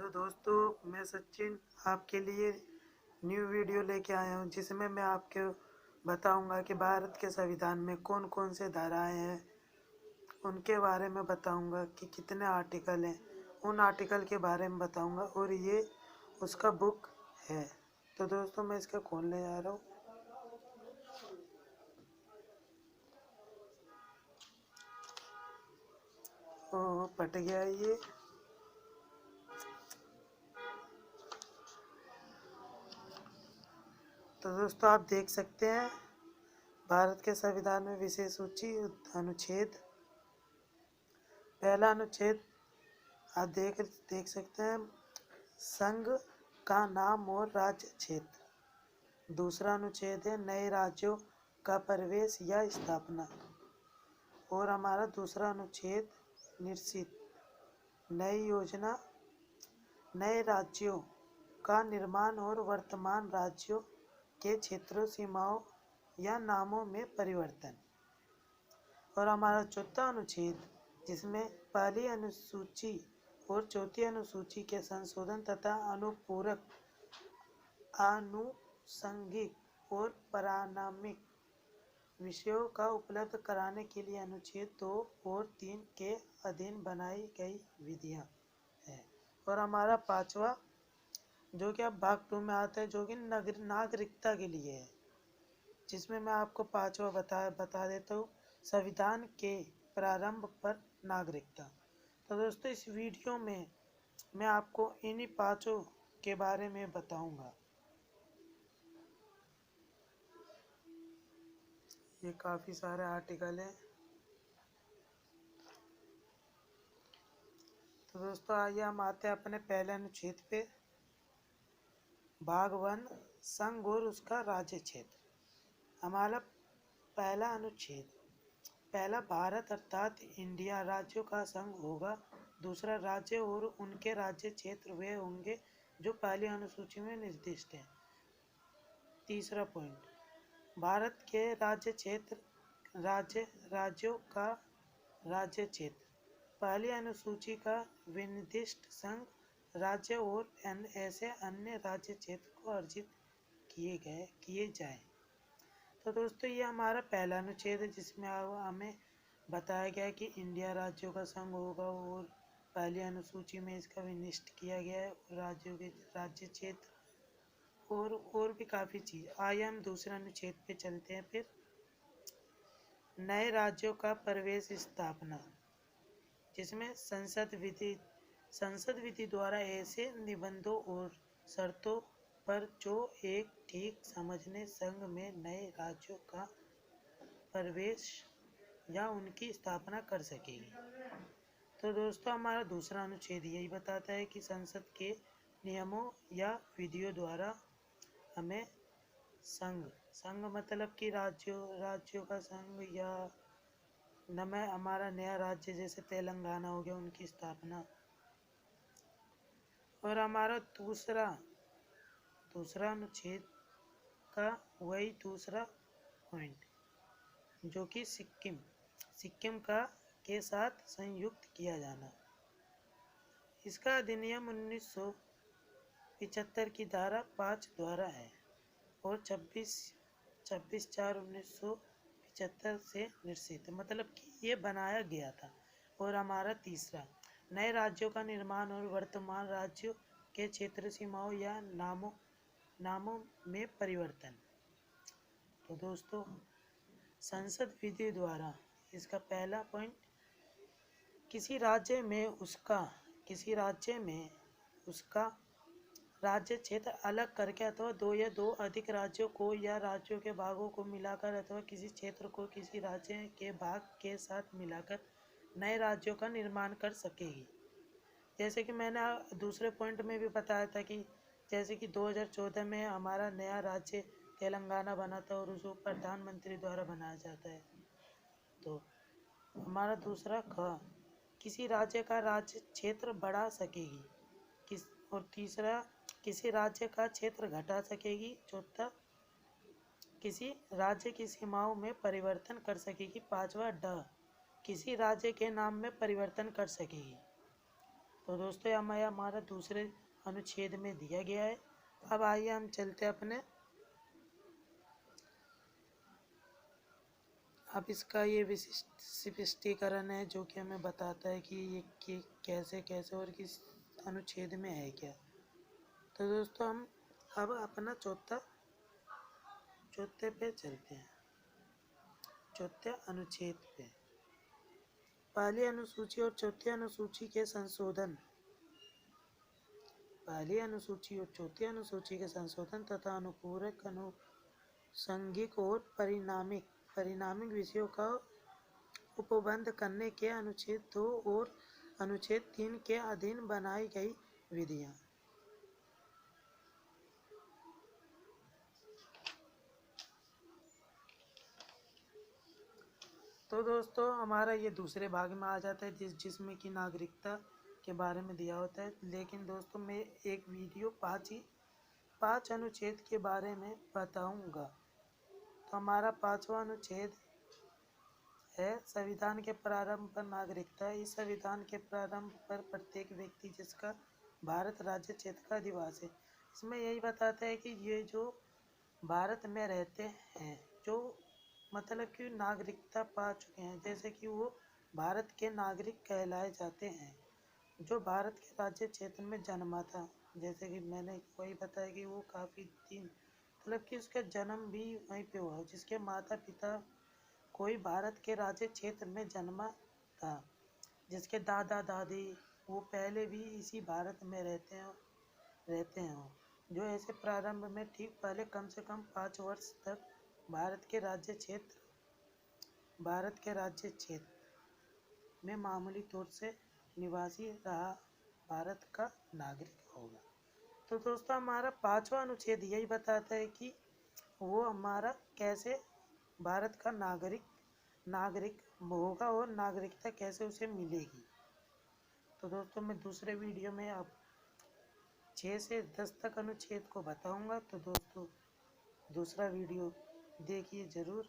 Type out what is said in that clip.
Hello दोस्तों, मैं सचिन आपके लिए न्यू वीडियो लेके आया हूँ जिसमें मैं आपको बताऊंगा कि भारत के संविधान में कौन कौन से धाराएं हैं। उनके बारे में बताऊंगा कि कितने आर्टिकल हैं। उन आर्टिकल के बारे में बताऊंगा और ये उसका बुक है। तो दोस्तों, मैं इसका खोलने जा रहा हूँ। ओह, फट गया ये। तो दोस्तों, आप देख सकते हैं भारत के संविधान में विशेष सूची अनुच्छेद, पहला अनुच्छेद आप देख सकते हैं, संघ का नाम और राज्य क्षेत्र। दूसरा अनुच्छेद है नए राज्यों का प्रवेश या स्थापना। और हमारा दूसरा अनुच्छेद निश्चित नई योजना, नए राज्यों का निर्माण और वर्तमान राज्यों के क्षेत्रों, सीमाओं या नामों में परिवर्तन। और हमारा चौथा अनुच्छेद जिसमें पहली अनुसूची और चौथी अनुसूची के संशोधन तथा अनुपूरक, आनुषंगिक और पारमाणिक विषयों का उपलब्ध कराने के लिए अनुच्छेद 2 और 3 के अधीन बनाई गई विधियां है। और हमारा पांचवा जो कि अब भाग 2 में आता है, जो कि नागरिकता के लिए है, जिसमें मैं आपको पांचवा बता देता हूँ, संविधान के प्रारंभ पर नागरिकता। तो दोस्तों, इस वीडियो में मैं आपको इन्हीं पांचों के बारे में बताऊंगा। ये काफी सारे आर्टिकल हैं। तो दोस्तों, आइए हम आते हैं अपने पहले अनुच्छेद पे। भाग 1, संघ और उसका राज्य क्षेत्र। हमारा पहला अनुच्छेद, पहला, भारत अर्थात इंडिया राज्यों का संघ होगा। दूसरा, राज्य और उनके राज्य क्षेत्र वे होंगे जो पहली अनुसूची में निर्दिष्ट हैं। तीसरा पॉइंट, भारत के राज्य क्षेत्र, राज्यों का राज्य क्षेत्र, पहली अनुसूची का विनिर्दिष्ट संघ राज्य और ऐसे अन्य राज्य क्षेत्र को अर्जित किए जाएं। तो दोस्तों, ये हमारा पहला अनुच्छेद है जिसमें हमें बताया गया कि इंडिया राज्यों का संघ होगा और पहली अनुसूची में इसका विनिर्दिष्ट किया गया है, राज्यों के राज्य क्षेत्र और भी काफ़ी चीज़। आइए हम दूसरे अनुच्छेद पे चलते हैं। फिर नए राज्यों का प्रवेश, स्थापना, जिसमें संसद विधि द्वारा ऐसे निबंधों और शर्तों पर जो एक ठीक समझने संघ में नए राज्यों का प्रवेश या उनकी स्थापना कर सकेगी। तो दोस्तों, हमारा दूसरा अनुच्छेद यही बताता है कि संसद के नियमों या विधियों द्वारा हमें संघ मतलब कि राज्यों का संघ या हमारा नया राज्य जैसे तेलंगाना हो गया, उनकी स्थापना। और हमारा दूसरा अनुच्छेद का वही दूसरा पॉइंट, जो कि सिक्किम का के साथ संयुक्त किया जाना। इसका अधिनियम 1975 की धारा 5 द्वारा है और 26/4/1975 से निश्चित, मतलब कि ये बनाया गया था। और हमारा तीसरा, नए राज्यों का निर्माण और वर्तमान राज्यों के क्षेत्र, सीमाओं या नामों में परिवर्तन। तो दोस्तों, संसद विधि द्वारा इसका पहला पॉइंट, किसी राज्य में उसका राज्य क्षेत्र अलग करके अथवा दो या दो अधिक राज्यों को या राज्यों के भागों को मिलाकर अथवा किसी क्षेत्र को किसी राज्य के भाग के साथ मिलाकर नए राज्यों का निर्माण कर सकेगी। जैसे कि मैंने दूसरे पॉइंट में भी बताया था कि जैसे कि 2014 में हमारा नया राज्य तेलंगाना बना था और उसको प्रधानमंत्री द्वारा बनाया जाता है। तो हमारा दूसरा किसी राज्य का राज्य क्षेत्र बढ़ा सकेगी। और तीसरा, किसी राज्य का क्षेत्र घटा सकेगी। चौथा, किसी राज्य की सीमाओं में परिवर्तन कर सकेगी। पांचवा, किसी राज्य के नाम में परिवर्तन कर सकेगी। तो दोस्तों हमें हमारा दूसरे अनुच्छेद में दिया गया है। अब आइए हम चलते अपने अब इसका ये विशिष्ट स्पष्टीकरण है जो कि हमें बताता है कि ये कैसे कैसे और किस अनुच्छेद में है क्या। तो दोस्तों हम अब अपना चौथे पे चलते हैं, चौथे अनुच्छेद पे। पहली अनुसूची और चौथी अनुसूची के संशोधन, पहली अनुसूची और चौथी अनुसूची के संशोधन तथा अनुपूरक अनुषंगिक और परिणामिक विषयों का उपबंध करने के अनुच्छेद 2 और अनुच्छेद 3 के अधीन बनाई गई विधियां। तो दोस्तों हमारा ये दूसरे भाग में आ जाता है जिसमें कि नागरिकता के बारे में दिया होता है। लेकिन दोस्तों मैं एक वीडियो 5 अनुच्छेद के बारे में बताऊंगा। तो हमारा 5वां अनुच्छेद है संविधान के प्रारंभ पर नागरिकता। इस संविधान के प्रारंभ पर प्रत्येक व्यक्ति जिसका भारत राज्य क्षेत्र का अधिवासी, इसमें यही बताता है कि ये जो भारत में रहते हैं, जो मतलब कि नागरिकता पा चुके हैं, जैसे कि वो भारत के नागरिक कहलाए जाते हैं। जो भारत के राज्य क्षेत्र में जन्मा था, जैसे कि मैंने वही बताया कि वो काफ़ी दिन मतलब कि उसका जन्म भी वहीं पे हुआ, जिसके माता पिता कोई भारत के राज्य क्षेत्र में जन्मा था, जिसके दादा दादी वो पहले भी इसी भारत में रहते हैं जो ऐसे प्रारंभ में ठीक पहले कम से कम 5 वर्ष तक भारत के राज्य क्षेत्र में मामूली तौर से निवासी रहा, भारत का नागरिक होगा। तो दोस्तों हमारा 5वां अनुच्छेद यही बताता है कि वो हमारा कैसे भारत का नागरिक होगा और नागरिकता कैसे उसे मिलेगी। तो दोस्तों मैं दूसरे वीडियो में अब 6 से 10 तक अनुच्छेद को बताऊंगा। तो दोस्तों दूसरा वीडियो देखिए ज़रूर।